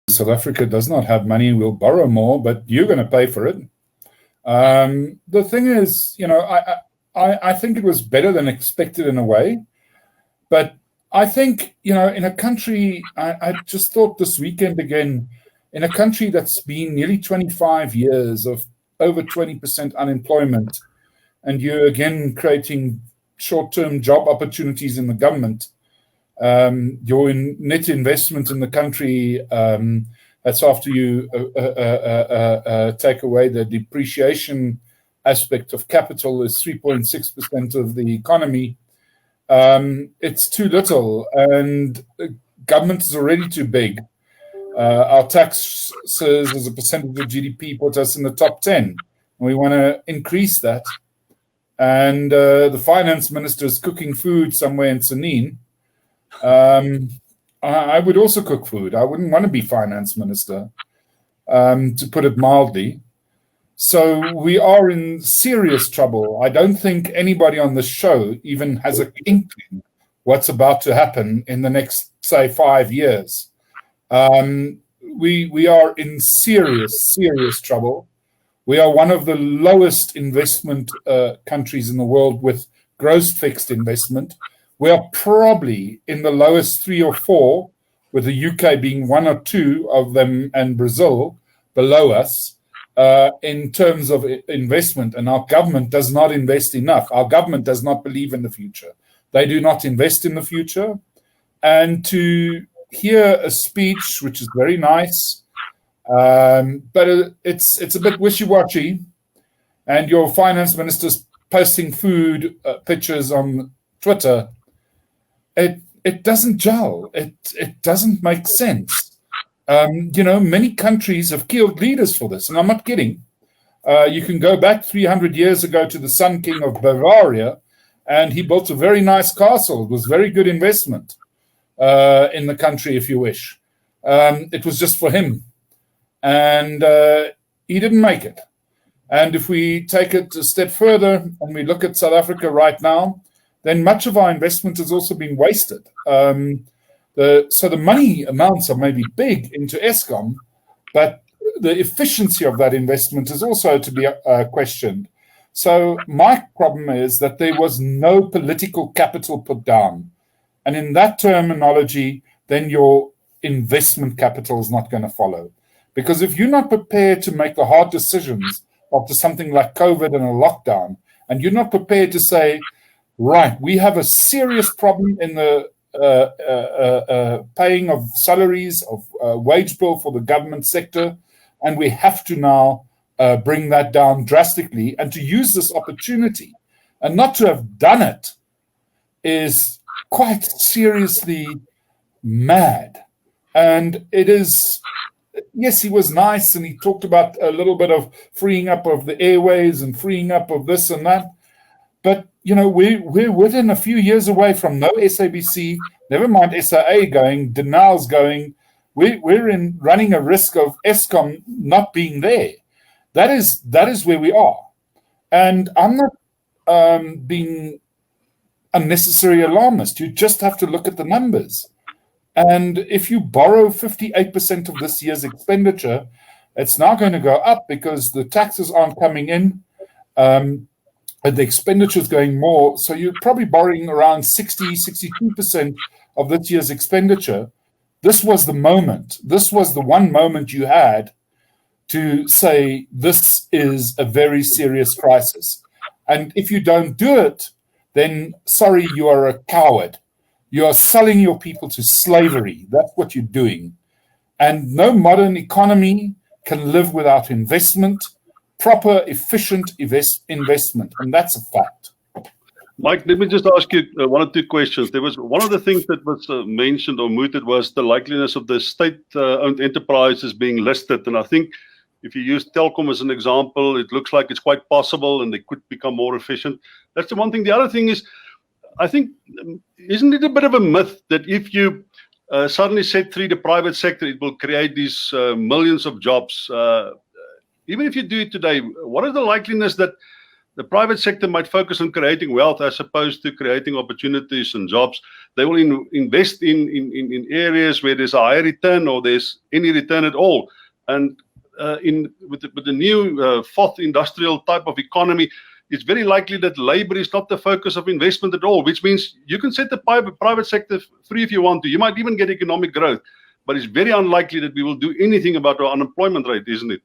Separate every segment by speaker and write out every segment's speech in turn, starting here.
Speaker 1: South Africa does not have money, we'll borrow more, but you're going to pay for it. The thing is, I think it was better than expected in a way, but I think, in a country, I just thought this weekend again, in a country that's been nearly 25 years of over 20% unemployment, and you're again creating short-term job opportunities in the government, your net investment in the country, that's after you take away the depreciation aspect of capital, is 3.6% of the economy. It's too little, and government is already too big. Our taxes as a percentage of GDP put us in the top 10. We want to increase that. And the finance minister is cooking food somewhere in Sanin. I would also cook food. I wouldn't want to be finance minister, to put it mildly. So we are in serious trouble. I don't think anybody on the show even has an inkling what's about to happen in the next, say, 5 years. We are in serious trouble. We are one of the lowest investment countries in the world with gross fixed investment. We are probably in the lowest 3 or 4, with the UK being 1 or 2 of them and Brazil below us in terms of investment. And our government does not invest enough. Our government does not believe in the future. They do not invest in the future. And to hear a speech, which is very nice, but it's a bit wishy-washy, and your finance minister's posting food pictures on Twitter, it doesn't gel. It doesn't make sense. Many countries have killed leaders for this, and I'm not kidding. You can go back 300 years ago to the Sun King of Bavaria, and he built a very nice castle. It was very good investment in the country, if you wish. It was just for him. And he didn't make it. And if we take it a step further and we look at South Africa right now, then much of our investment has also been wasted. So the money amounts are maybe big into Eskom, but the efficiency of that investment is also to be questioned. So my problem is that there was no political capital put down. And in that terminology, then your investment capital is not going to follow. Because if you're not prepared to make the hard decisions after something like COVID and a lockdown, and you're not prepared to say, right, we have a serious problem in the paying of salaries, of wage bill for the government sector, and we have to now bring that down drastically, and to use this opportunity and not to have done it is quite seriously mad. And it is, yes, he was nice, and he talked about a little bit of freeing up of the airways and freeing up of this and that. But, we're within a few years away from no SABC, never mind SAA going, Denal's going. We're running a risk of Eskom not being there. That is where we are. And I'm not being unnecessary alarmist. You just have to look at the numbers. And if you borrow 58% of this year's expenditure, it's now going to go up because the taxes aren't coming in. And the expenditure is going more. So you're probably borrowing around 62% of this year's expenditure. This was the moment. This was the one moment you had to say, this is a very serious crisis. And if you don't do it, then, sorry, you are a coward. You are selling your people to slavery. That's what you're doing. And no modern economy can live without investment, proper, efficient investment. And that's a fact.
Speaker 2: Mike, let me just ask you one or two questions. There was one of the things that was mentioned or mooted was the likeliness of the state-owned enterprises being listed. And I think if you use Telkom as an example, it looks like it's quite possible and they could become more efficient. That's the one thing. The other thing is, I think, isn't it a bit of a myth that if you suddenly set free the private sector, it will create these millions of jobs? Even if you do it today, what is the likeliness that the private sector might focus on creating wealth as opposed to creating opportunities and jobs. They will invest in areas where there's a higher return or there's any return at all. And with the new fourth industrial type of economy, it's very likely that labor is not the focus of investment at all, which means you can set the private sector free if you want to. You might even get economic growth, but it's very unlikely that we will do anything about our unemployment rate, isn't it?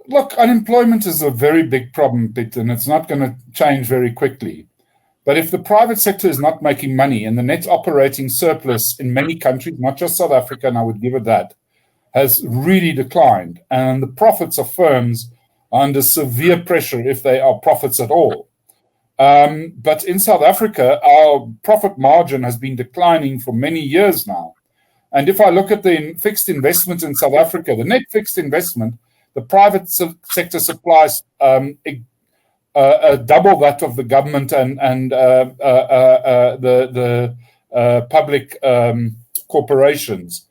Speaker 1: Look, unemployment is a very big problem, Piet, and it's not going to change very quickly. But if the private sector is not making money and the net operating surplus in many countries, not just South Africa, and I would give it that, has really declined, and the profits of firms are under severe pressure if they are profits at all. But in South Africa, our profit margin has been declining for many years now. And if I look at the fixed investment in South Africa, the net fixed investment, the private sector supplies double that of the government and the public corporations.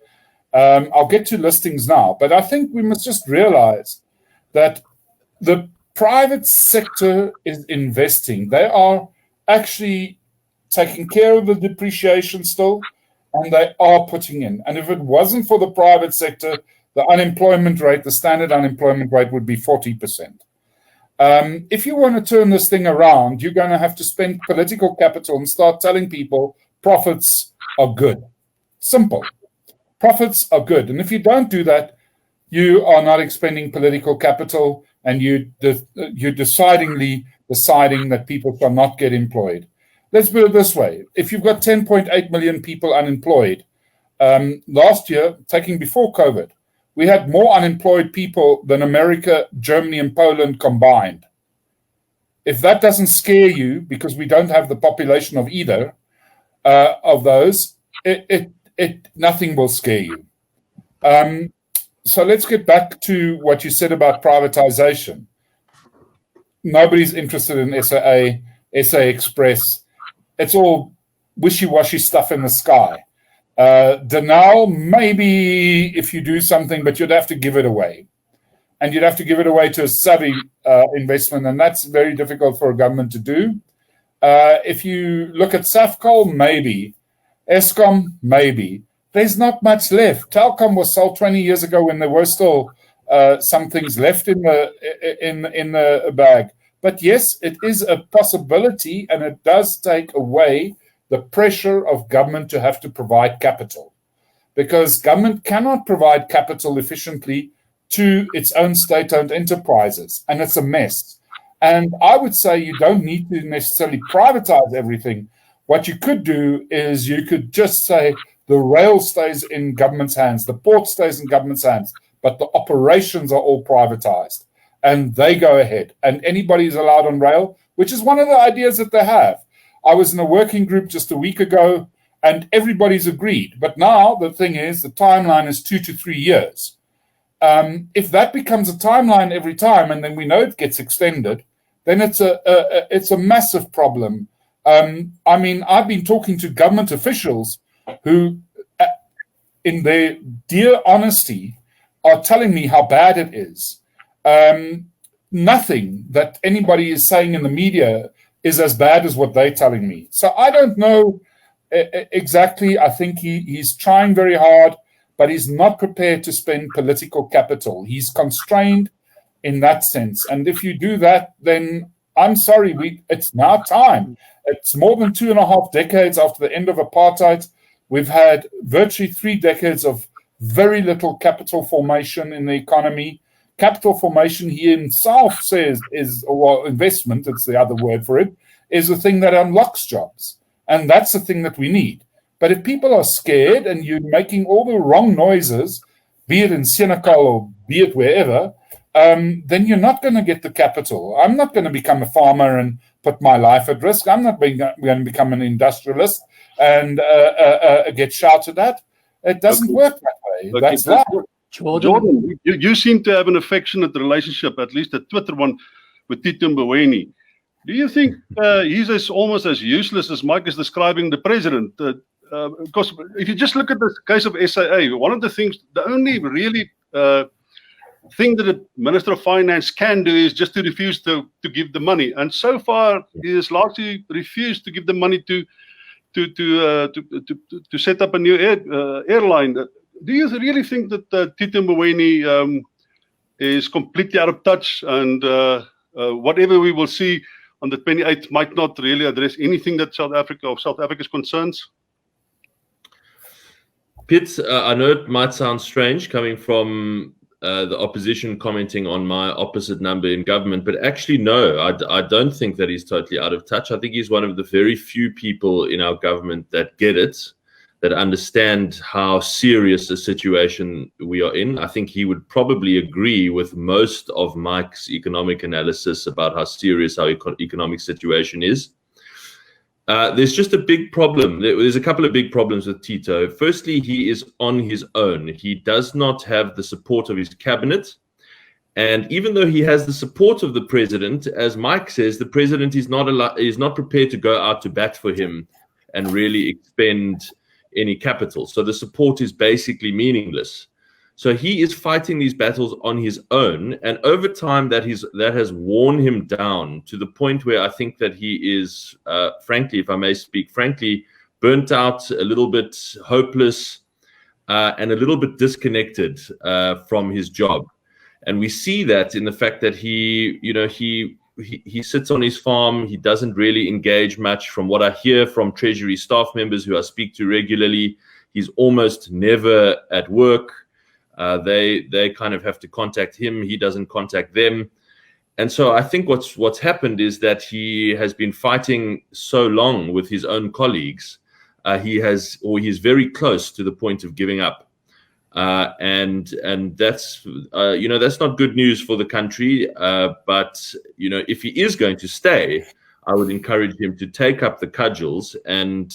Speaker 1: I'll get to listings now, but I think we must just realize that the private sector is investing. They are actually taking care of the depreciation still, and they are putting in. And if it wasn't for the private sector, the unemployment rate, the standard unemployment rate would be 40%. If you want to turn this thing around, you're going to have to spend political capital and start telling people profits are good. Simple. Profits are good. And if you don't do that, you are not expending political capital, and you're deciding that people shall not get employed. Let's put it this way. If you've got 10.8 million people unemployed, last year, taking before COVID, we had more unemployed people than America, Germany, and Poland combined. If that doesn't scare you, because we don't have the population of either of those, nothing will scare you. So let's get back to what you said about privatization. Nobody's interested in SAA, SA Express. It's all wishy-washy stuff in the sky. Denel, maybe if you do something, but you'd have to give it away. And you'd have to give it away to a savvy investment, and that's very difficult for a government to do. If you look at Safcol, maybe. Eskom, maybe. There's not much left. Telkom was sold 20 years ago when there were still some things left in the bag. But yes, it is a possibility, and it does take away the pressure of government to have to provide capital, because government cannot provide capital efficiently to its own state-owned enterprises, and it's a mess. And I would say you don't need to necessarily privatize everything. What you could do is you could just say the rail stays in government's hands, the port stays in government's hands, but the operations are all privatized, and they go ahead, and anybody is allowed on rail, which is one of the ideas that they have. I was in a working group just a week ago, and everybody's agreed. But now the thing is, the timeline is 2 to 3 years. If that becomes a timeline every time, and then we know it gets extended, then it's a massive problem. I mean, I've been talking to government officials who, in their dear honesty, are telling me how bad it is. Nothing that anybody is saying in the media is as bad as what they're telling me. So I don't know exactly. I think he's trying very hard, but he's not prepared to spend political capital. He's constrained in that sense. And if you do that, then I'm sorry, it's now time. It's more than 2.5 decades after the end of apartheid. We've had virtually 3 decades of very little capital formation in the economy. Capital formation, he himself says, or investment, it's the other word for it, is the thing that unlocks jobs. And that's the thing that we need. But if people are scared and you're making all the wrong noises, be it in Senekal or be it wherever, then you're not going to get the capital. I'm not going to become a farmer and put my life at risk. I'm not going to become an industrialist and get shouted at. It doesn't work that way. That's life.
Speaker 2: Jordan, you seem to have an affectionate relationship, at least a Twitter one, with Tito Mboweni. Do you think he's almost as useless as Mike is describing the president? Because if you just look at the case of SAA, one of the things, the only really thing that the Minister of Finance can do is just to refuse to give the money. And so far, he has largely refused to give the money to set up a new airline. Do you really think that Pitso Mosimane is completely out of touch, and whatever we will see on the 28th might not really address anything that South Africa's concerns?
Speaker 3: Pitts, I know it might sound strange coming from the opposition commenting on my opposite number in government, but actually, no, I don't think that he's totally out of touch. I think he's one of the very few people in our government that get it, that understand how serious a situation we are in. I think he would probably agree with most of Mike's economic analysis about how serious our economic situation is. There's just a big problem. There's a couple of big problems with Tito. Firstly, he is on his own. He does not have the support of his cabinet. And even though he has the support of the president, as Mike says, the president is not prepared to go out to bat for him and really expend any capital. So the support is basically meaningless. So he is fighting these battles on his own, and over time that has worn him down to the point where I think that he is, frankly, if I may speak frankly, burnt out, a little bit hopeless, and a little bit disconnected from his job. And we see that in the fact that he sits on his farm. He doesn't really engage much. From what I hear from Treasury staff members who I speak to regularly, he's almost never at work. They kind of have to contact him. He doesn't contact them. And so I think what's happened is that he has been fighting so long with his own colleagues. He's very close to the point of giving up. And that's that's not good news for the country. But if he is going to stay, I would encourage him to take up the cudgels and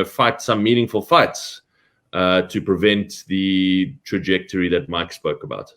Speaker 3: fight some meaningful fights to prevent the trajectory that Mike spoke about.